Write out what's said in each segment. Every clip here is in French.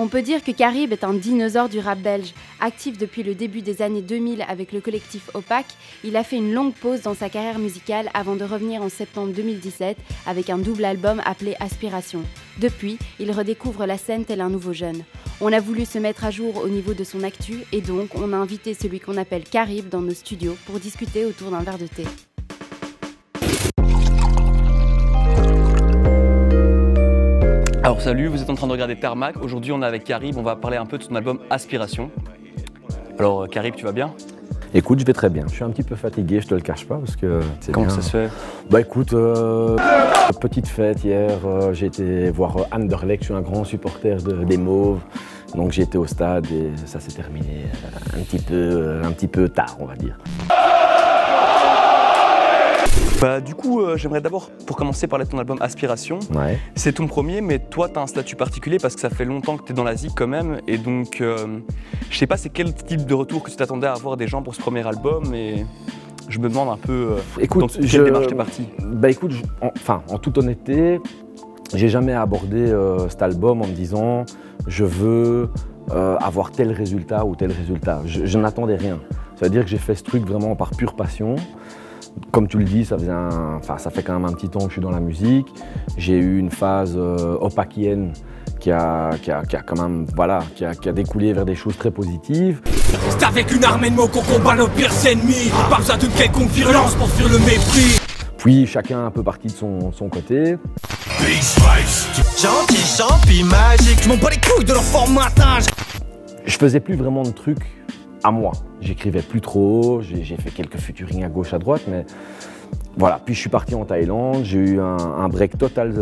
On peut dire que Carib est un dinosaure du rap belge. Actif depuis le début des années 2000 avec le collectif Opaque, il a fait une longue pause dans sa carrière musicale avant de revenir en septembre 2017 avec un double album appelé Aspiration. Depuis, il redécouvre la scène tel un nouveau jeune. On a voulu se mettre à jour au niveau de son actu et donc on a invité celui qu'on appelle Carib dans nos studios pour discuter autour d'un verre de thé. Alors salut, vous êtes en train de regarder Tarmac. Aujourd'hui on est avec Carib, on va parler un peu de son album Aspiration. Alors Carib, tu vas bien? Écoute, je vais très bien. Je suis un petit peu fatigué, je te le cache pas, parce que c'est Comment bien. ça se fait? Bah écoute, petite fête hier, j'ai été voir Anderlecht, je suis un grand supporter des Mauves. Donc j'ai été au stade et ça s'est terminé un petit peu tard, on va dire. Bah du coup, j'aimerais d'abord, pour commencer, parler de ton album Aspiration. Ouais. C'est ton premier, mais toi, tu as un statut particulier parce que ça fait longtemps que tu es dans la zik quand même. Et donc, je sais pas, c'est quel type de retour que tu t'attendais à avoir des gens pour ce premier album. Et je me demande un peu écoute, dans quelle démarche t'es parti. Bah écoute, en toute honnêteté, j'ai jamais abordé cet album en me disant je veux avoir tel résultat ou tel résultat. Je n'attendais rien. Ça veut dire que j'ai fait ce truc vraiment par pure passion. Comme tu le dis, ça fait quand même un petit temps que je suis dans la musique. J'ai eu une phase opaquienne qui a quand même, voilà, qui a découlé vers des choses très positives. C'est avec une armée de mots qu'on combat nos pires ennemis. Pas besoin d'une quelconque virulence pour fuir le mépris. Puis chacun un peu parti de son côté. Gentil, champi, magique. Je m'en bats les couilles de leur formatage. Je faisais plus vraiment de trucs à moi. J'écrivais plus trop, j'ai fait quelques featuring à gauche, à droite, mais voilà. Puis je suis parti en Thaïlande, j'ai eu un break total,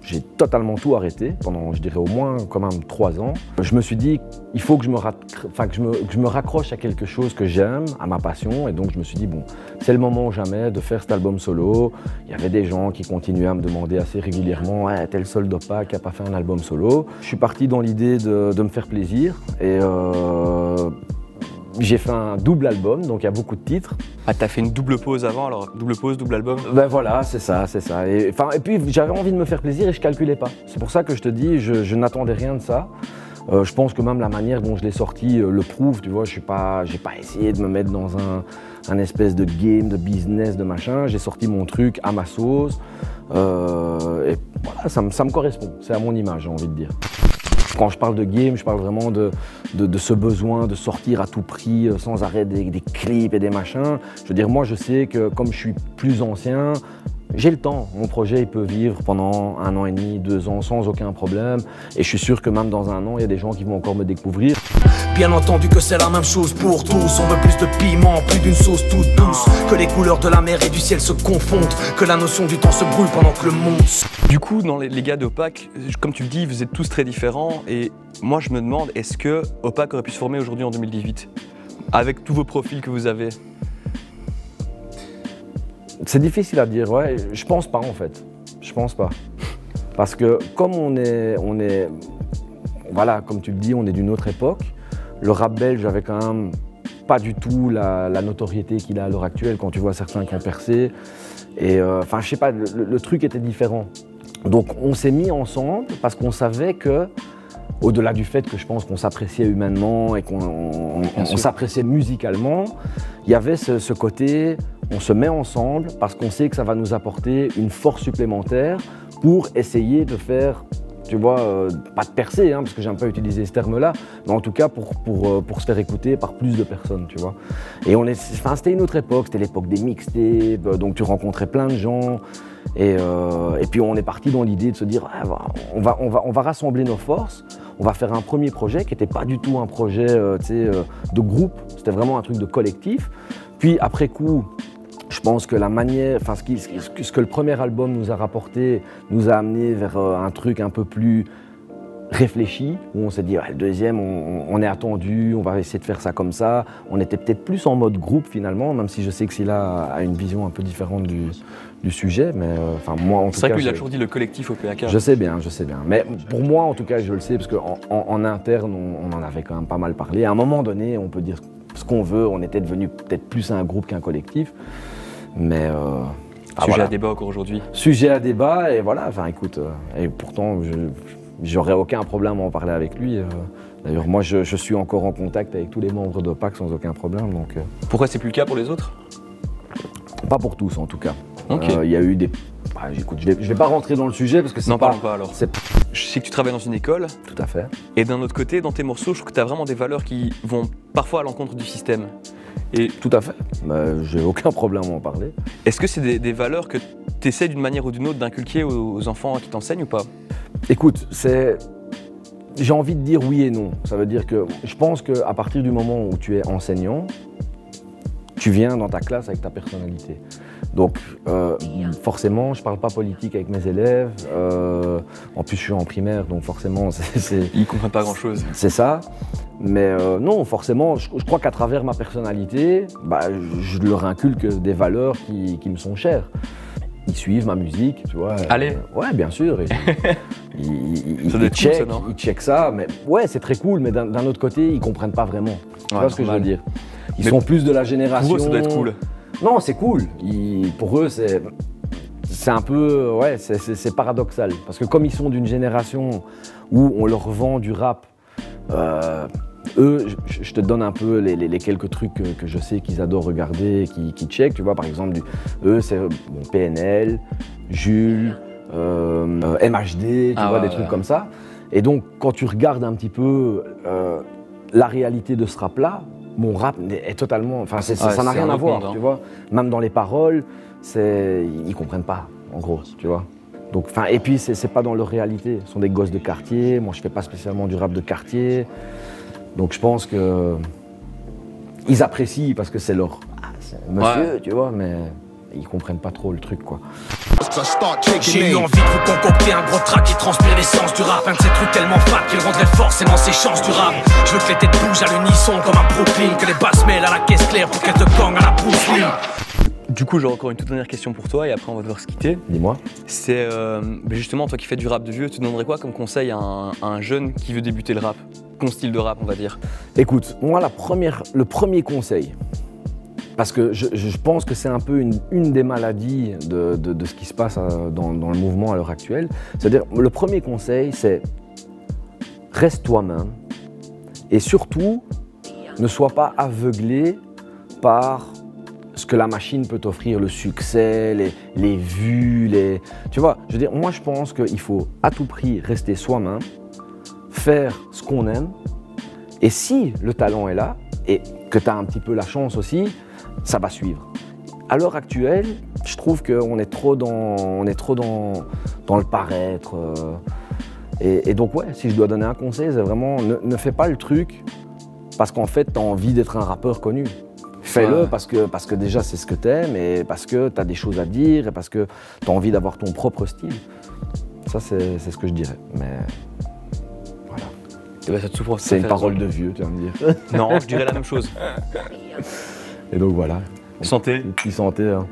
j'ai totalement tout arrêté pendant, je dirais, au moins quand même 3 ans. Je me suis dit, il faut que je me raccroche à quelque chose que j'aime, à ma passion, et donc je me suis dit, bon, c'est le moment ou jamais de faire cet album solo. Il y avait des gens qui continuaient à me demander assez régulièrement, ouais, t'es le seul d'Opaque qui n'a pas fait un album solo. Je suis parti dans l'idée de me faire plaisir, et j'ai fait un double album, donc il y a beaucoup de titres. Ah, t'as fait une double pause avant, alors double pause, double album? Ben voilà, c'est ça. Et puis j'avais envie de me faire plaisir et je calculais pas. C'est pour ça que je te dis, je n'attendais rien de ça. Je pense que même la manière dont je l'ai sorti le prouve, tu vois. J'ai pas essayé de me mettre dans un espèce de game, de business, de machin. J'ai sorti mon truc à ma sauce. Et voilà, ça me correspond. C'est à mon image, j'ai envie de dire. Quand je parle de game, je parle vraiment de ce besoin de sortir à tout prix, sans arrêt des clips et des machins. Je veux dire, moi je sais que comme je suis plus ancien, j'ai le temps. Mon projet il peut vivre pendant 1 an et demi, 2 ans sans aucun problème. Et je suis sûr que même dans 1 an, il y a des gens qui vont encore me découvrir. Bien entendu que c'est la même chose pour tous. On veut plus de piment, plus d'une sauce toute douce. Que les couleurs de la mer et du ciel se confondent. Que la notion du temps se brûle pendant que le monde... Du coup, dans les gars d'Opaque, comme tu le dis, vous êtes tous très différents. Et moi, je me demande, est-ce que Opaque aurait pu se former aujourd'hui en 2018 avec tous vos profils que vous avez? C'est difficile à dire, ouais. Je pense pas en fait. Je pense pas. Parce que comme on est, voilà, comme tu le dis, on est d'une autre époque. Le rap belge avait quand même pas du tout la notoriété qu'il a à l'heure actuelle quand tu vois certains qui ont percé. Et enfin, je sais pas, le truc était différent. Donc on s'est mis ensemble parce qu'on savait que, au-delà du fait que je pense qu'on s'appréciait humainement et qu'on s'appréciait musicalement, il y avait ce côté, on se met ensemble parce qu'on sait que ça va nous apporter une force supplémentaire pour essayer de faire, tu vois, pas de percer, hein, parce que j'aime pas utiliser ce terme-là, mais en tout cas pour se faire écouter par plus de personnes, tu vois. Et c'était une autre époque, c'était l'époque des mixtapes, donc tu rencontrais plein de gens. Et puis on est parti dans l'idée de se dire, ah, on va rassembler nos forces, on va faire un premier projet qui n'était pas du tout un projet de groupe, c'était vraiment un truc de collectif. Puis après coup, je pense que la manière, enfin ce que le premier album nous a rapporté, nous a amené vers un truc un peu plus réfléchi, où on s'est dit, ouais, le deuxième, on est attendu, on va essayer de faire ça comme ça. On était peut-être plus en mode groupe finalement, même si je sais que Silla a une vision un peu différente du sujet, mais enfin moi en tout cas... C'est vrai qu'il a toujours dit le collectif au PAK. Je sais bien. Mais pour moi en tout cas, je le sais, parce qu'en interne, on en avait quand même pas mal parlé. À un moment donné, on peut dire ce qu'on veut, on était devenu peut-être plus un groupe qu'un collectif, mais... Sujet à débat encore aujourd'hui. Sujet à débat, et voilà, enfin écoute, et pourtant j'aurais aucun problème à en parler avec lui. D'ailleurs, moi, je suis encore en contact avec tous les membres d'OPAC sans aucun problème. Donc, Pourquoi c'est plus le cas pour les autres? pas pour tous, en tout cas. Ok. Il y a eu des... Bah, écoute, je vais pas rentrer dans le sujet parce que c'est Non, pas... parlons pas alors. Je sais que tu travailles dans une école, Tout à fait. et d'un autre côté, dans tes morceaux, je trouve que tu as vraiment des valeurs qui vont parfois à l'encontre du système. Et Tout à fait. J'ai aucun problème à en parler. est-ce que c'est des valeurs que tu essaies d'une manière ou d'une autre d'inculquer aux enfants qui t'enseignent ou pas? Écoute, j'ai envie de dire oui et non. Ça veut dire que je pense qu'à partir du moment où tu es enseignant, tu viens dans ta classe avec ta personnalité. Donc forcément, je ne parle pas politique avec mes élèves. En plus, je suis en primaire, donc forcément, Ils ne comprennent pas grand-chose. c'est ça. Mais non, forcément, je crois qu'à travers ma personnalité, je leur inculque des valeurs qui me sont chères. Ils suivent ma musique, tu vois. Allez. Ouais, bien sûr. Ils Ça doit être cool, ça, non? checkent ça, mais ouais, c'est très cool, mais d'un autre côté, ils comprennent pas vraiment. Tu vois ce que je veux dire? Ils sont plus de la génération... Pour eux, ça doit être cool. Non, c'est cool. Pour eux, c'est un peu... Ouais, c'est paradoxal. Parce que comme ils sont d'une génération où on leur vend du rap, eux, je te donne un peu les quelques trucs que je sais qu'ils adorent regarder, qui checkent. Tu vois, par exemple, eux, c'est PNL, Jules, MHD, tu vois, des trucs comme ça. Et donc, quand tu regardes un petit peu la réalité de ce rap-là, mon rap est totalement... Enfin, ça n'a rien à voir, tu vois. Même dans les paroles, ils comprennent pas, en gros, tu vois. Donc, et puis, c'est pas dans leur réalité. Ce sont des gosses de quartier. Moi, je fais pas spécialement du rap de quartier. Donc, je pense que ils apprécient parce que c'est leur monsieur, tu vois, mais ils comprennent pas trop le truc, quoi. J'ai eu envie de vous concocter un gros track qui transpire l'essence du rap. Un de ces trucs tellement fat qu'il rendrait forcément ses chances du rap. Je veux que les têtes bougent à l'unisson comme un Brooklyn, que les basses mêlent à la caisse claire pour qu'elles te gangent à la Bruce Lee. Du coup, j'aurai encore une toute dernière question pour toi et après on va devoir se quitter. Dis-moi. C'est justement, toi qui fais du rap de vieux, tu donnerais quoi comme conseil à un jeune qui veut débuter le rap? Ton style de rap, on va dire. Écoute, moi, le premier conseil, parce que je pense que c'est un peu une des maladies de ce qui se passe dans le mouvement à l'heure actuelle, c'est-à-dire le premier conseil, c'est reste toi-même et surtout ne sois pas aveuglé par ce que la machine peut t'offrir, le succès, les vues, tu vois, je veux dire, moi je pense qu'il faut à tout prix rester soi-même, faire ce qu'on aime, et si le talent est là, et que tu as un petit peu la chance aussi, ça va suivre. À l'heure actuelle, je trouve qu'on est trop dans le paraître. Et donc ouais, si je dois donner un conseil, c'est vraiment ne fais pas le truc parce qu'en fait, tu as envie d'être un rappeur connu. Fais-le parce que déjà c'est ce que t'aimes et parce que tu as des choses à dire et parce que tu as envie d'avoir ton propre style. Ça, c'est ce que je dirais. Mais voilà. C'est une parole de vieux, tu vas me dire. Non, je dirais la même chose. Et donc voilà. Santé. Puis santé. Hein.